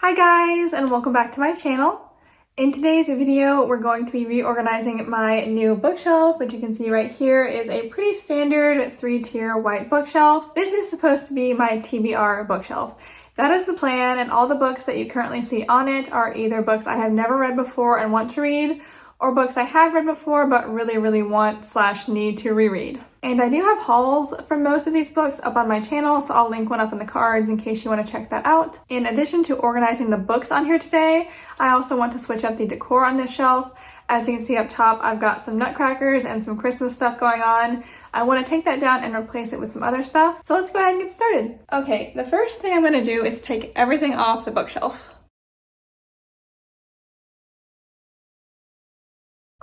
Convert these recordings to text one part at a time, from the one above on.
Hi guys, and welcome back to my channel. In today's video, we're going to be reorganizing my new bookshelf, which you can see right here is a pretty standard 3-tier white bookshelf. This is supposed to be my TBR bookshelf. That is the plan, and all the books that you currently see on it are either books I have never read before and want to read, or books I have read before but really want/need to reread. And I do have hauls from most of these books up on my channel, so I'll link one up in the cards in case you want to check that out. In addition to organizing the books on here today, I also want to switch up the decor on this shelf. As you can see up top, I've got some nutcrackers and some Christmas stuff going on. I want to take that down and replace it with some other stuff. So let's go ahead and get started. Okay, the first thing I'm going to do is take everything off the bookshelf.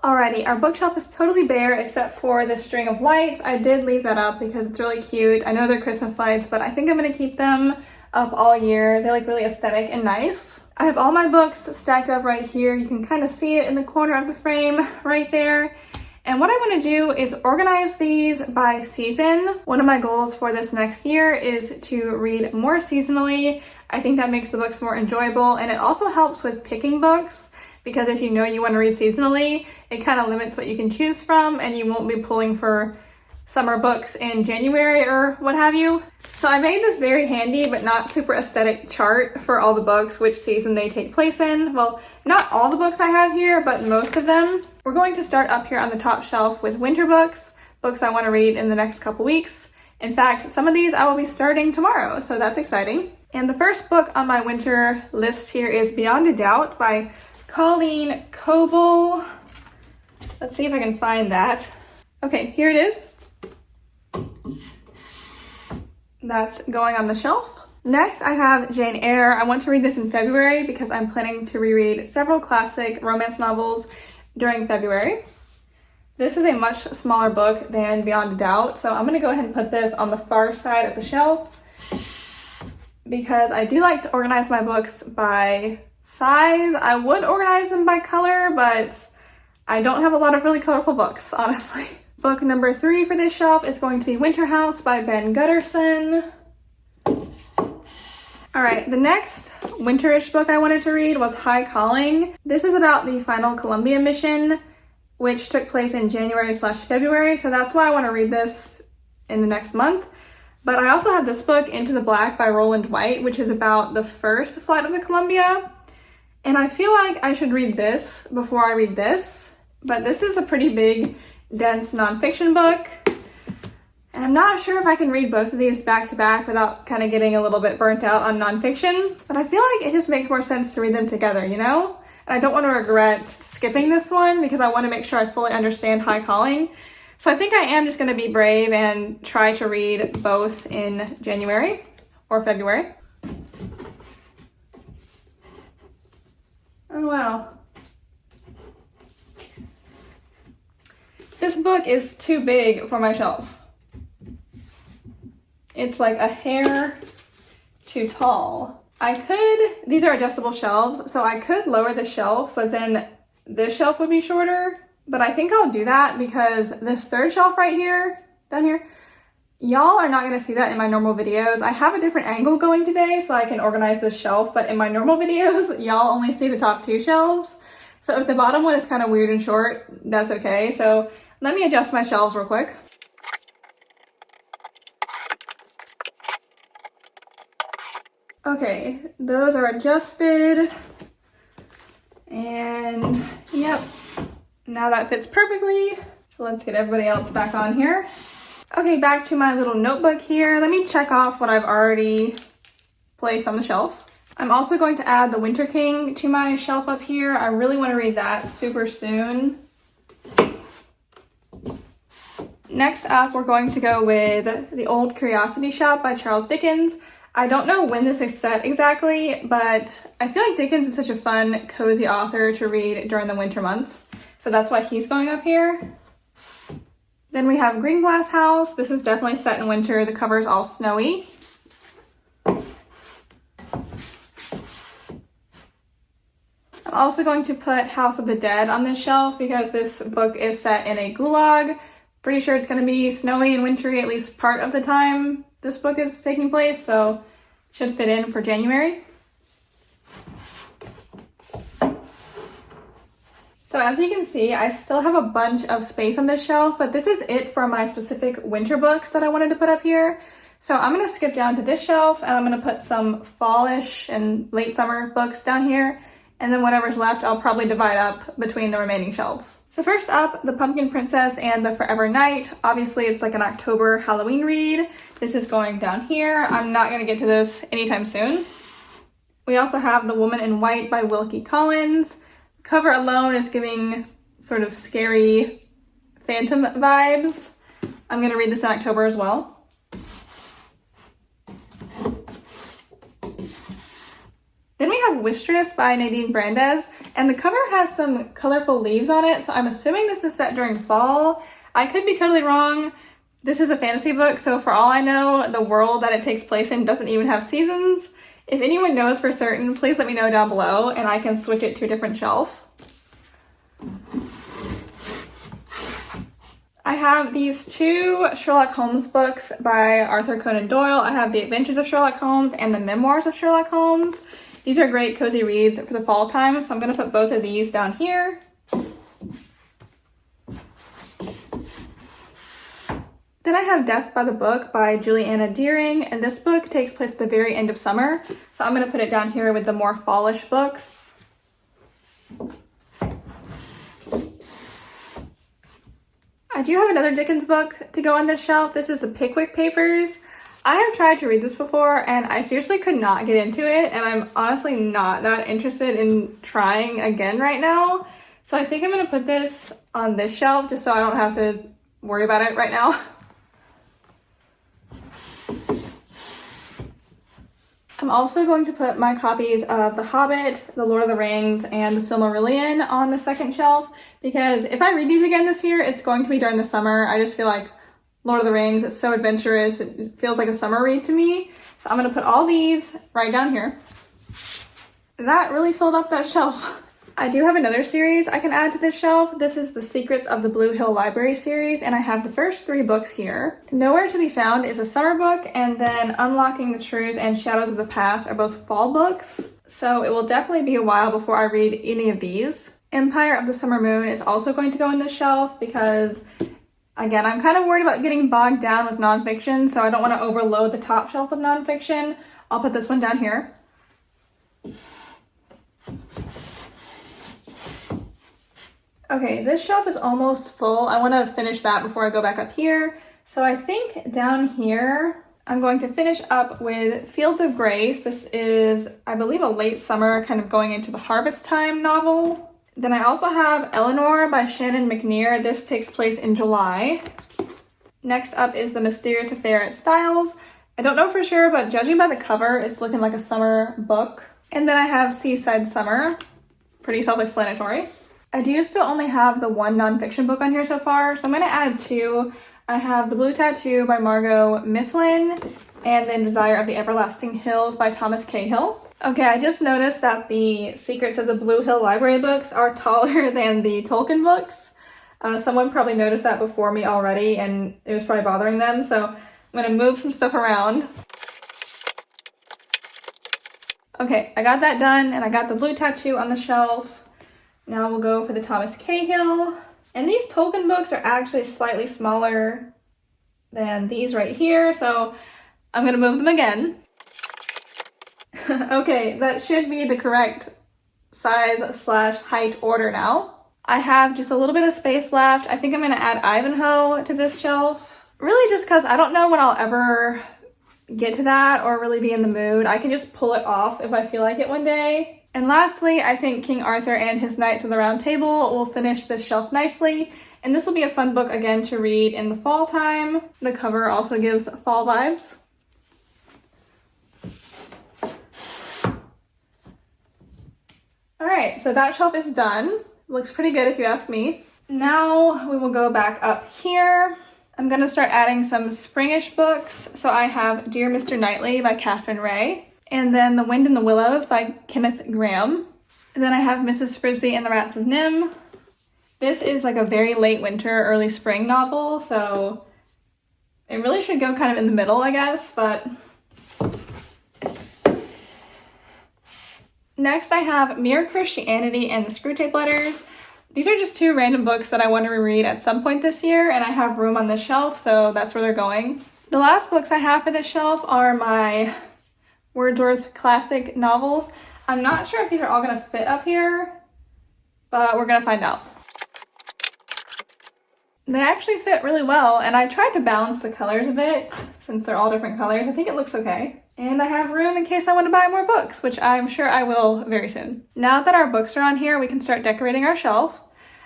Alrighty, our bookshelf is totally bare except for the string of lights. I did leave that up because it's really cute. I know they're Christmas lights, but I think I'm going to keep them up all year. They're like really aesthetic and nice. I have all my books stacked up right here. You can kind of see it in the corner of the frame right there. And what I want to do is organize these by season. One of my goals for this next year is to read more seasonally. I think that makes the books more enjoyable, and it also helps with picking books. Because if you know you want to read seasonally, it kind of limits what you can choose from, and you won't be pulling for summer books in January or what have you. So I made this very handy but not super aesthetic chart for all the books, which season they take place in. Well, not all the books I have here, but most of them. We're going to start up here on the top shelf with winter books, books I want to read in the next couple weeks. In fact, some of these I will be starting tomorrow, so that's exciting. And the first book on my winter list here is Beyond a Doubt by Colleen Coble. Let's see if I can find that. Okay, here it is. That's going on the shelf. Next, I have Jane Eyre. I want to read this in February because I'm planning to reread several classic romance novels during February. This is a much smaller book than Beyond a Doubt, so I'm going to go ahead and put this on the far side of the shelf because I do like to organize my books by size. I would organize them by color, but I don't have a lot of really colorful books, honestly. Book number 3 for this shelf is going to be Winter House by Ben Gutterson. Alright, the next winterish book I wanted to read was High Calling. This is about the final Columbia mission, which took place in January/February, so that's why I want to read this in the next month. But I also have this book, Into the Black by Roland White, which is about the first flight of the Columbia. And I feel like I should read this before I read this, but this is a pretty big, dense nonfiction book. And I'm not sure if I can read both of these back to back without kind of getting a little bit burnt out on nonfiction, but I feel like it just makes more sense to read them together, you know? And I don't want to regret skipping this one because I want to make sure I fully understand High Calling. So I think I am just going to be brave and try to read both in January or February. Oh wow. This book is too big for my shelf. It's like a hair too tall. These are adjustable shelves, so I could lower the shelf, but then this shelf would be shorter. But I think I'll do that because this third shelf right here, down here, y'all are not going to see that in my normal videos. I have a different angle going today so I can organize this shelf, but in my normal videos, y'all only see the top 2 shelves. So if the bottom one is kind of weird and short, that's okay. So let me adjust my shelves real quick. Okay, those are adjusted. And yep, now that fits perfectly. So let's get everybody else back on here. Okay, back to my little notebook here. Let me check off what I've already placed on the shelf. I'm also going to add The Winter King to my shelf up here. I really want to read that super soon. Next up, we're going to go with The Old Curiosity Shop by Charles Dickens. I don't know when this is set exactly, but I feel like Dickens is such a fun, cozy author to read during the winter months. So that's why he's going up here. Then we have Green Glass House. This is definitely set in winter. The cover is all snowy. I'm also going to put House of the Dead on this shelf because this book is set in a gulag. Pretty sure it's going to be snowy and wintry at least part of the time this book is taking place, so should fit in for January. So as you can see, I still have a bunch of space on this shelf, but this is it for my specific winter books that I wanted to put up here. So I'm gonna skip down to this shelf and I'm gonna put some fallish and late summer books down here. And then whatever's left, I'll probably divide up between the remaining shelves. So first up, The Pumpkin Princess and The Forever Knight. Obviously it's like an October Halloween read. This is going down here. I'm not gonna get to this anytime soon. We also have The Woman in White by Wilkie Collins. The cover alone is giving sort of scary phantom vibes. I'm gonna read this in October as well. Then we have Wistress by Nadine Brandes, and the cover has some colorful leaves on it, so I'm assuming this is set during fall. I could be totally wrong. This is a fantasy book, so for all I know, the world that it takes place in doesn't even have seasons. If anyone knows for certain, please let me know down below, and I can switch it to a different shelf. I have these two Sherlock Holmes books by Arthur Conan Doyle. I have The Adventures of Sherlock Holmes and The Memoirs of Sherlock Holmes. These are great cozy reads for the fall time, so I'm going to put both of these down here. Then I have Death by the Book by Juliana Deering, and this book takes place at the very end of summer, so I'm going to put it down here with the more fallish books. I do have another Dickens book to go on this shelf. This is The Pickwick Papers. I have tried to read this before and I seriously could not get into it, and I'm honestly not that interested in trying again right now. So I think I'm going to put this on this shelf just so I don't have to worry about it right now. I'm also going to put my copies of The Hobbit, The Lord of the Rings, and The Silmarillion on the second shelf, because if I read these again this year, it's going to be during the summer. I just feel like Lord of the Rings, it's so adventurous, it feels like a summer read to me. So I'm going to put all these right down here. That really filled up that shelf. I do have another series I can add to this shelf. This is the Secrets of the Blue Hill Library series, and I have the first 3 books here. Nowhere to Be Found is a summer book, and then Unlocking the Truth and Shadows of the Past are both fall books. So it will definitely be a while before I read any of these. Empire of the Summer Moon is also going to go on this shelf because, again, I'm kind of worried about getting bogged down with nonfiction, so I don't want to overload the top shelf with nonfiction. I'll put this one down here. Okay, this shelf is almost full. I want to finish that before I go back up here. So I think down here, I'm going to finish up with Fields of Grace. This is, I believe, a late summer, kind of going into the harvest time novel. Then I also have Eleanor by Shannon McNear. This takes place in July. Next up is The Mysterious Affair at Styles. I don't know for sure, but judging by the cover, it's looking like a summer book. And then I have Seaside Summer. Pretty self-explanatory. I do still only have the one nonfiction book on here so far, so I'm going to add 2. I have The Blue Tattoo by Margot Mifflin, and then Desire of the Everlasting Hills by Thomas Cahill. Okay, I just noticed that the Secrets of the Blue Hill Library books are taller than the Tolkien books. Someone probably noticed that before me already, and it was probably bothering them, so I'm going to move some stuff around. Okay, I got that done, and I got the Blue Tattoo on the shelf. Now we'll go for the Thomas Cahill. And these Tolkien books are actually slightly smaller than these right here, so I'm gonna move them again. Okay, that should be the correct size/height order now. I have just a little bit of space left. I think I'm gonna add Ivanhoe to this shelf. Really just because I don't know when I'll ever get to that or really be in the mood. I can just pull it off if I feel like it one day. And lastly, I think King Arthur and his Knights of the Round Table will finish this shelf nicely. And this will be a fun book again to read in the fall time. The cover also gives fall vibes. Alright, so that shelf is done. Looks pretty good if you ask me. Now we will go back up here. I'm going to start adding some springish books. So I have Dear Mr. Knightley by Catherine Ray. And then The Wind in the Willows by Kenneth Grahame. And then I have Mrs. Frisby and the Rats of Nim. This is like a very late winter, early spring novel, so it really should go kind of in the middle, I guess, but... Next I have Mere Christianity and the Screwtape Letters. These are just 2 random books that I want to reread at some point this year, and I have room on this shelf, so that's where they're going. The last books I have for this shelf are my Wordsworth classic novels. I'm not sure if these are all going to fit up here, but we're going to find out. They actually fit really well, and I tried to balance the colors a bit since they're all different colors. I think it looks okay. And I have room in case I want to buy more books, which I'm sure I will very soon. Now that our books are on here, we can start decorating our shelf.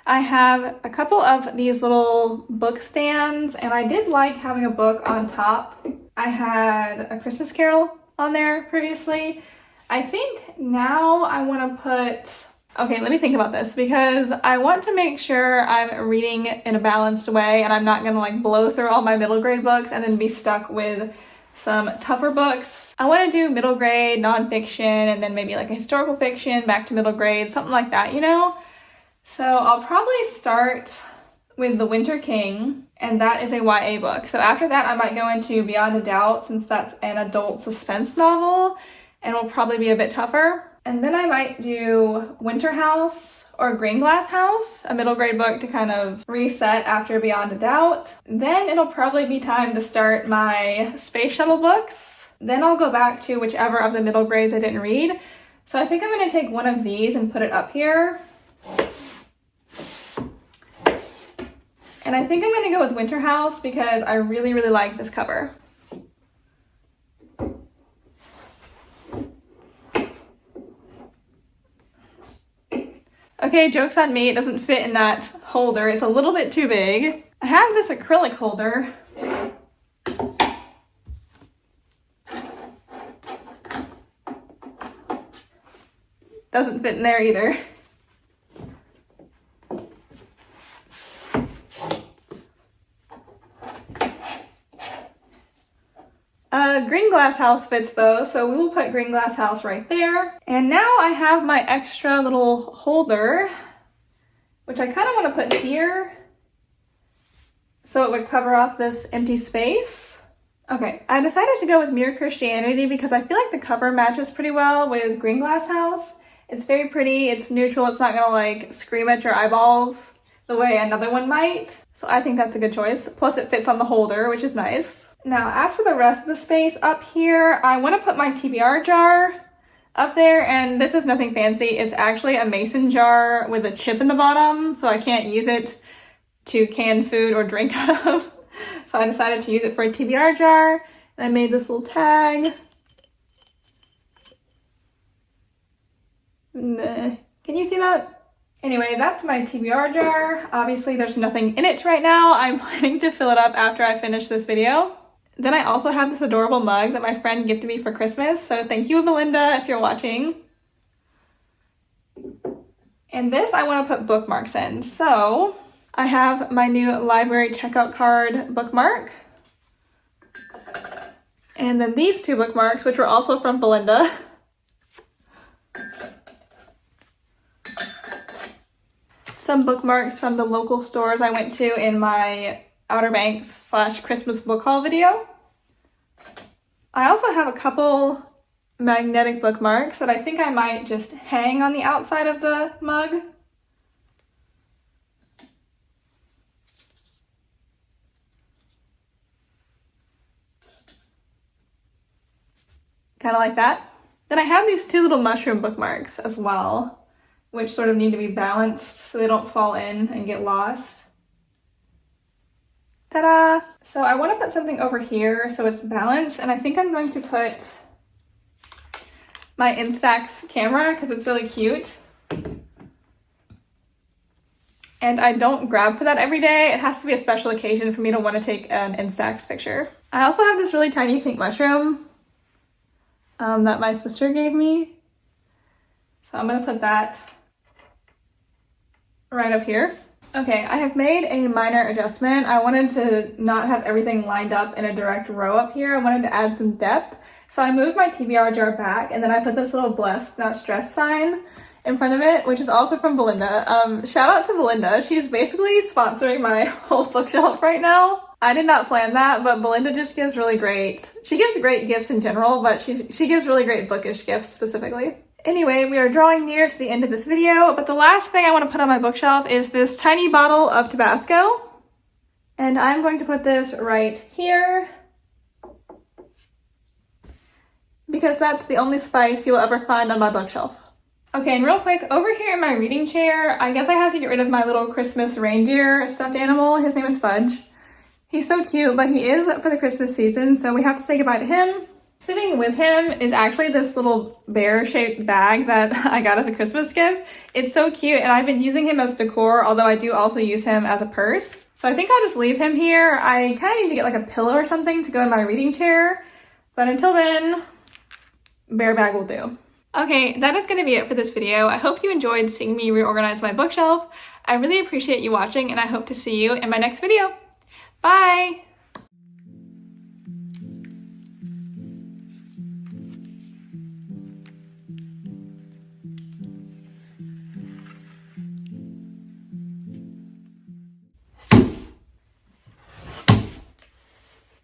I have a couple of these little book stands, and I did like having a book on top. I had A Christmas Carol on there previously. I think now I want to put... Okay, let me think about this because I want to make sure I'm reading in a balanced way and I'm not going to like blow through all my middle grade books and then be stuck with some tougher books. I want to do middle grade nonfiction and then maybe like a historical fiction back to middle grade, something like that, you know? So I'll probably start with The Winter King, and that is a YA book. So after that, I might go into Beyond a Doubt since that's an adult suspense novel and will probably be a bit tougher. And then I might do Winter House or Green Glass House, a middle grade book to kind of reset after Beyond a Doubt. Then it'll probably be time to start my space shuttle books. Then I'll go back to whichever of the middle grades I didn't read. So I think I'm going to take one of these and put it up here. And I think I'm going to go with Winter House because I really, really like this cover. Okay, joke's on me, it doesn't fit in that holder. It's a little bit too big. I have this acrylic holder. Doesn't fit in there either. Green Glass House fits though, so we will put Green Glass House right there. And now I have my extra little holder, which I kind of want to put here so it would cover up this empty space. Okay, I decided to go with Mere Christianity because I feel like the cover matches pretty well with Green Glass House. It's very pretty, it's neutral, it's not gonna like scream at your eyeballs the way another one might. So I think that's a good choice. Plus it fits on the holder, which is nice. Now, as for the rest of the space up here, I want to put my TBR jar up there, and this is nothing fancy. It's actually a mason jar with a chip in the bottom, so I can't use it to can food or drink out of. So I decided to use it for a TBR jar, and I made this little tag. Can you see that? Anyway, that's my TBR jar. Obviously, there's nothing in it right now. I'm planning to fill it up after I finish this video. Then I also have this adorable mug that my friend gifted me for Christmas, so thank you, Belinda, if you're watching. And this I want to put bookmarks in. So I have my new library checkout card bookmark. And then these 2 bookmarks, which were also from Belinda. Some bookmarks from the local stores I went to in my Outer Banks / Christmas book haul video. I also have a couple magnetic bookmarks that I think I might just hang on the outside of the mug. Kind of like that. Then I have these 2 little mushroom bookmarks as well, which sort of need to be balanced so they don't fall in and get lost. Ta-da! So I want to put something over here so it's balanced, and I think I'm going to put my Instax camera because it's really cute. And I don't grab for that every day. It has to be a special occasion for me to want to take an Instax picture. I also have this really tiny pink mushroom that my sister gave me. So I'm going to put that right up here. Okay, I have made a minor adjustment. I wanted to not have everything lined up in a direct row up here. I wanted to add some depth. So I moved my TBR jar back, and then I put this little blessed, not stressed sign in front of it, which is also from Belinda. Shout out to Belinda. She's basically sponsoring my whole bookshelf right now. I did not plan that, but Belinda just gives really great, she gives great gifts in general, but she gives really great bookish gifts specifically. Anyway, we are drawing near to the end of this video, but the last thing I want to put on my bookshelf is this tiny bottle of Tabasco. And I'm going to put this right here because that's the only spice you will ever find on my bookshelf. Okay, and real quick, over here in my reading chair, I guess I have to get rid of my little Christmas reindeer stuffed animal. His name is Fudge. He's so cute, but he is for the Christmas season, so we have to say goodbye to him. Sitting with him is actually this little bear-shaped bag that I got as a Christmas gift. It's so cute, and I've been using him as decor, although I do also use him as a purse. So I think I'll just leave him here. I kind of need to get like a pillow or something to go in my reading chair, but until then, bear bag will do. Okay, that is going to be it for this video. I hope you enjoyed seeing me reorganize my bookshelf. I really appreciate you watching, and I hope to see you in my next video. Bye!